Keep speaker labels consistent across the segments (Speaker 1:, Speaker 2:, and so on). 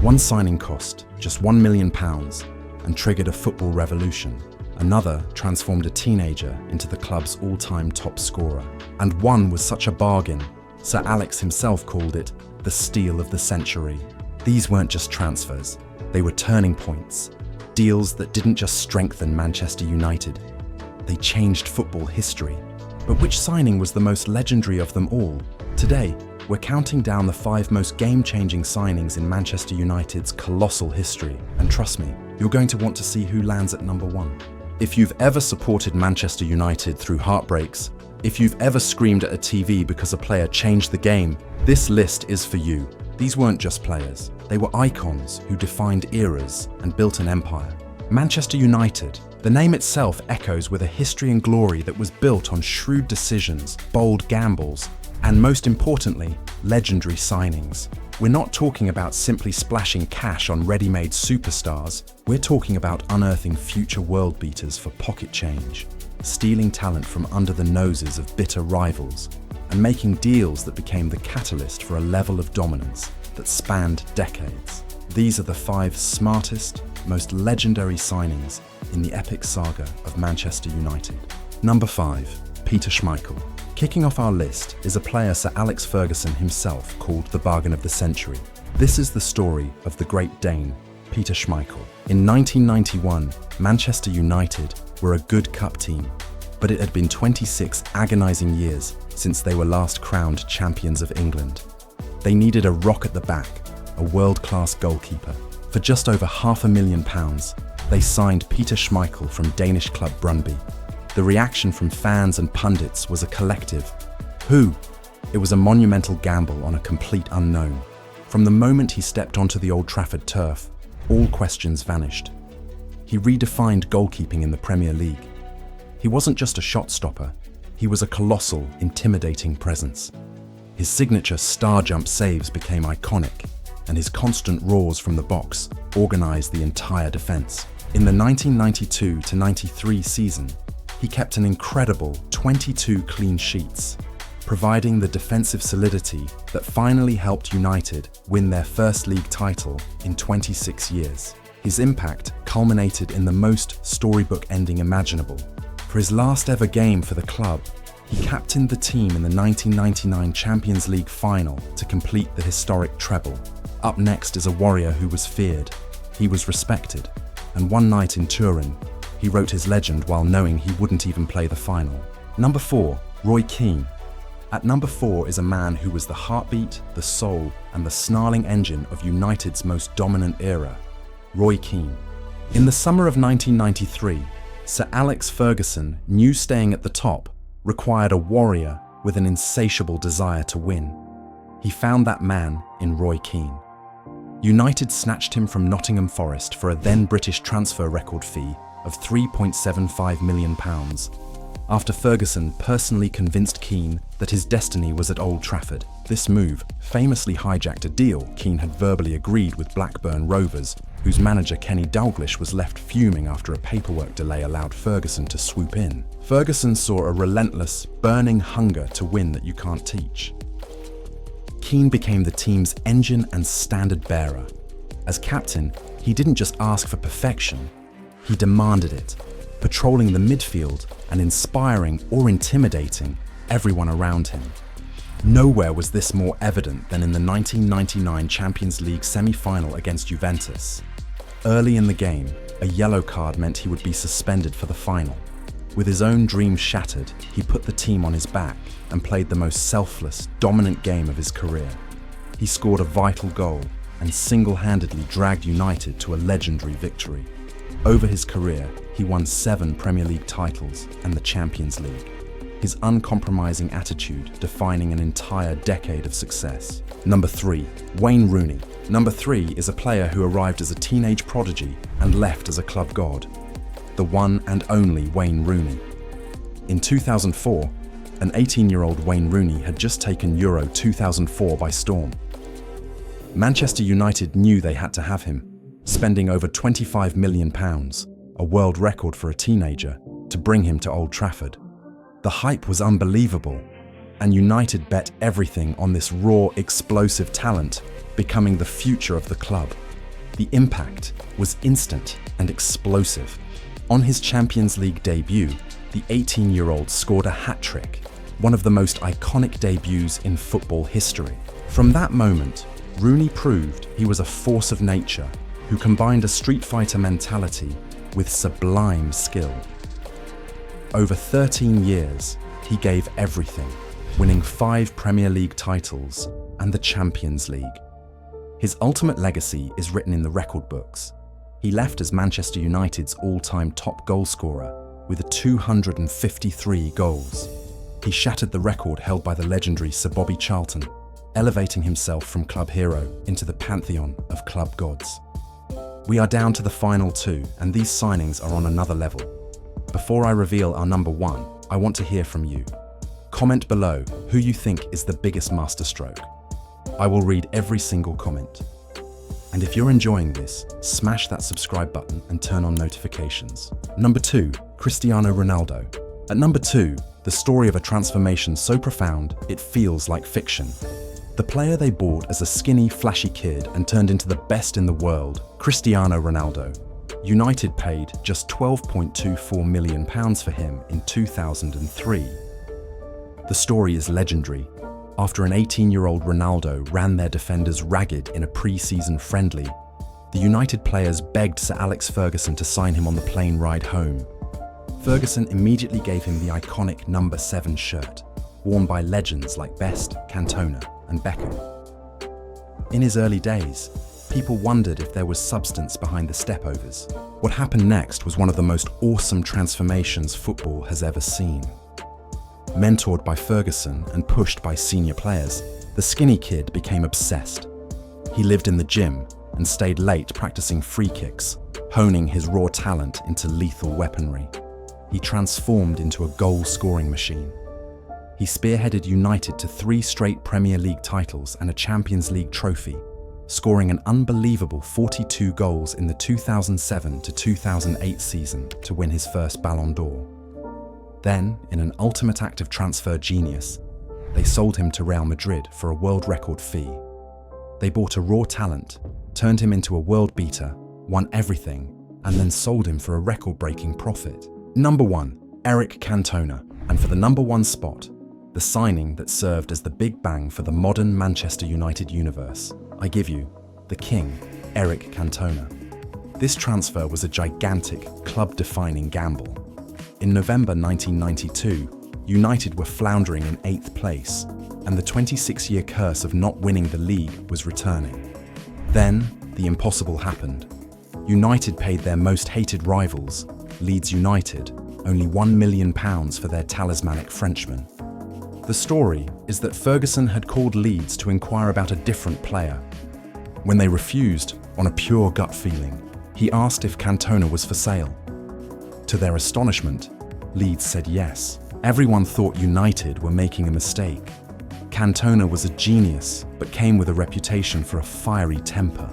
Speaker 1: One signing cost just £1 million and triggered a football revolution. Another transformed a teenager into the club's all-time top scorer. And one was such a bargain, Sir Alex himself called it the steal of the century. These weren't just transfers, they were turning points. Deals that didn't just strengthen Manchester United, they changed football history. But which signing was the most legendary of them all? Today, we're counting down the 5 most game-changing signings in Manchester United's colossal history. And trust me, you're going to want to see who lands at number 1. If you've ever supported Manchester United through heartbreaks, if you've ever screamed at a TV because a player changed the game, this list is for you. These weren't just players, they were icons who defined eras and built an empire. Manchester United, the name itself echoes with a history and glory that was built on shrewd decisions, bold gambles, and most importantly, legendary signings. We're not talking about simply splashing cash on ready-made superstars. We're talking about unearthing future world beaters for pocket change, stealing talent from under the noses of bitter rivals, and making deals that became the catalyst for a level of dominance that spanned decades. These are the 5 smartest, most legendary signings in the epic saga of Manchester United. Number 5, Peter Schmeichel. Kicking off our list is a player Sir Alex Ferguson himself called the bargain of the century. This is the story of the great Dane, Peter Schmeichel. In 1991, Manchester United were a good cup team, but it had been 26 agonizing years since they were last crowned champions of England. They needed a rock at the back, a world-class goalkeeper. For just over £500,000, they signed Peter Schmeichel from Danish club Brøndby. The reaction from fans and pundits was a collective. Who? It was a monumental gamble on a complete unknown. From the moment he stepped onto the Old Trafford turf, all questions vanished. He redefined goalkeeping in the Premier League. He wasn't just a shot stopper, he was a colossal, intimidating presence. His signature star jump saves became iconic, and his constant roars from the box organised the entire defence. In the 1992-93 season, he kept an incredible 22 clean sheets, providing the defensive solidity that finally helped United win their first league title in 26 years. His impact culminated in the most storybook ending imaginable. For his last ever game for the club, he captained the team in the 1999 Champions League final to complete the historic treble. Up next is a warrior who was feared, he was respected, and one night in Turin, he wrote his legend while knowing he wouldn't even play the final. Number 4, Roy Keane. At number 4 is a man who was the heartbeat, the soul, and the snarling engine of United's most dominant era, Roy Keane. In the summer of 1993, Sir Alex Ferguson knew staying at the top required a warrior with an insatiable desire to win. He found that man in Roy Keane. United snatched him from Nottingham Forest for a then British transfer record fee of £3.75 million, after Ferguson personally convinced Keane that his destiny was at Old Trafford. This move famously hijacked a deal Keane had verbally agreed with Blackburn Rovers, whose manager Kenny Dalglish was left fuming after a paperwork delay allowed Ferguson to swoop in. Ferguson saw a relentless, burning hunger to win that you can't teach. Keane became the team's engine and standard bearer. As captain, he didn't just ask for perfection, he demanded it, patrolling the midfield and inspiring or intimidating everyone around him. Nowhere was this more evident than in the 1999 Champions League semi-final against Juventus. Early in the game, a yellow card meant he would be suspended for the final. With his own dreams shattered, he put the team on his back and played the most selfless, dominant game of his career. He scored a vital goal and single-handedly dragged United to a legendary victory. Over his career, he won 7 Premier League titles and the Champions League. His uncompromising attitude defining an entire decade of success. Number 3, Wayne Rooney. Number 3 is a player who arrived as a teenage prodigy and left as a club god. The one and only Wayne Rooney. In 2004, an 18-year-old Wayne Rooney had just taken Euro 2004 by storm. Manchester United knew they had to have him, spending over £25 million, a world record for a teenager, to bring him to Old Trafford. The hype was unbelievable, and United bet everything on this raw, explosive talent becoming the future of the club. The impact was instant and explosive. On his Champions League debut, the 18-year-old scored a hat-trick, one of the most iconic debuts in football history. From that moment, Rooney proved he was a force of nature who combined a street fighter mentality with sublime skill. Over 13 years, he gave everything, winning 5 Premier League titles and the Champions League. His ultimate legacy is written in the record books. He left as Manchester United's all-time top goalscorer with 253 goals. He shattered the record held by the legendary Sir Bobby Charlton, elevating himself from club hero into the pantheon of club gods. We are down to the final 2, and these signings are on another level. Before I reveal our number 1, I want to hear from you. Comment below who you think is the biggest masterstroke. I will read every single comment. And if you're enjoying this, smash that subscribe button and turn on notifications. Number 2, Cristiano Ronaldo. At number 2, the story of a transformation so profound, it feels like fiction. The player they bought as a skinny, flashy kid and turned into the best in the world, Cristiano Ronaldo. United paid just £12.24 million for him in 2003. The story is legendary. After an 18-year-old Ronaldo ran their defenders ragged in a pre-season friendly, the United players begged Sir Alex Ferguson to sign him on the plane ride home. Ferguson immediately gave him the iconic number 7 shirt, worn by legends like Best, Cantona, and Beckham. In his early days, people wondered if there was substance behind the stepovers. What happened next was one of the most awesome transformations football has ever seen. Mentored by Ferguson and pushed by senior players, the skinny kid became obsessed. He lived in the gym and stayed late practicing free kicks, honing his raw talent into lethal weaponry. He transformed into a goal-scoring machine. He spearheaded United to 3 straight Premier League titles and a Champions League trophy, scoring an unbelievable 42 goals in the 2007 to 2008 season to win his first Ballon d'Or. Then, in an ultimate act of transfer genius, they sold him to Real Madrid for a world record fee. They bought a raw talent, turned him into a world beater, won everything, and then sold him for a record-breaking profit. Number 1, Eric Cantona, and for the number 1 spot, the signing that served as the big bang for the modern Manchester United universe, I give you the king, Eric Cantona. This transfer was a gigantic, club-defining gamble. In November 1992, United were floundering in 8th place, and the 26-year curse of not winning the league was returning. Then, the impossible happened. United paid their most hated rivals, Leeds United, only £1 million for their talismanic Frenchman. The story is that Ferguson had called Leeds to inquire about a different player. When they refused, on a pure gut feeling, he asked if Cantona was for sale. To their astonishment, Leeds said yes. Everyone thought United were making a mistake. Cantona was a genius, but came with a reputation for a fiery temper.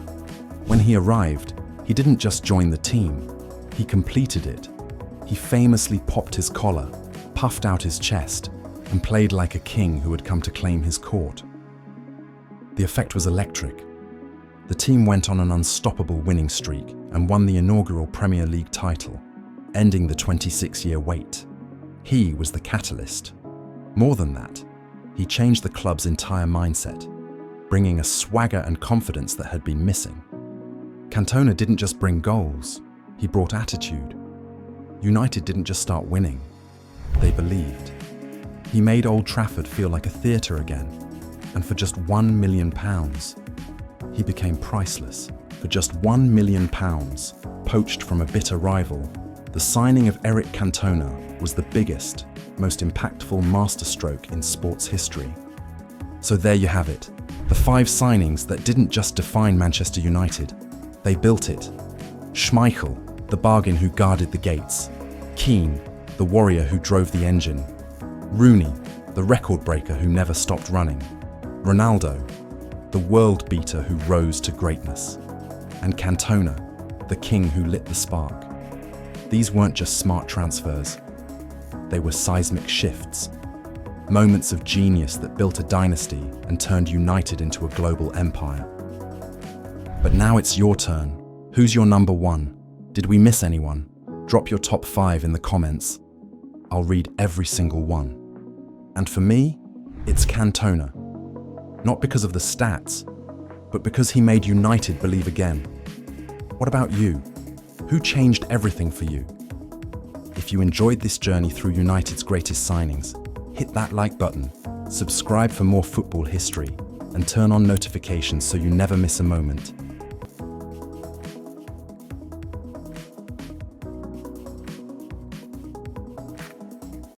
Speaker 1: When he arrived, he didn't just join the team, he completed it. He famously popped his collar, puffed out his chest, and played like a king who had come to claim his court. The effect was electric. The team went on an unstoppable winning streak and won the inaugural Premier League title, ending the 26-year wait. He was the catalyst. More than that, he changed the club's entire mindset, bringing a swagger and confidence that had been missing. Cantona didn't just bring goals, he brought attitude. United didn't just start winning, they believed. He made Old Trafford feel like a theatre again, and for just £1 million, he became priceless. For just £1 million, poached from a bitter rival, the signing of Eric Cantona was the biggest, most impactful masterstroke in sports history. So there you have it, the 5 signings that didn't just define Manchester United, they built it. Schmeichel, the bargain who guarded the gates. Keane, the warrior who drove the engine. Rooney, the record breaker who never stopped running. Ronaldo, the world beater who rose to greatness. And Cantona, the king who lit the spark. These weren't just smart transfers. They were seismic shifts. Moments of genius that built a dynasty and turned United into a global empire. But now it's your turn. Who's your number one? Did we miss anyone? Drop your top 5 in the comments. I'll read every single one. And for me, it's Cantona. Not because of the stats, but because he made United believe again. What about you? Who changed everything for you? If you enjoyed this journey through United's greatest signings, hit that like button, subscribe for more football history, and turn on notifications so you never miss a moment.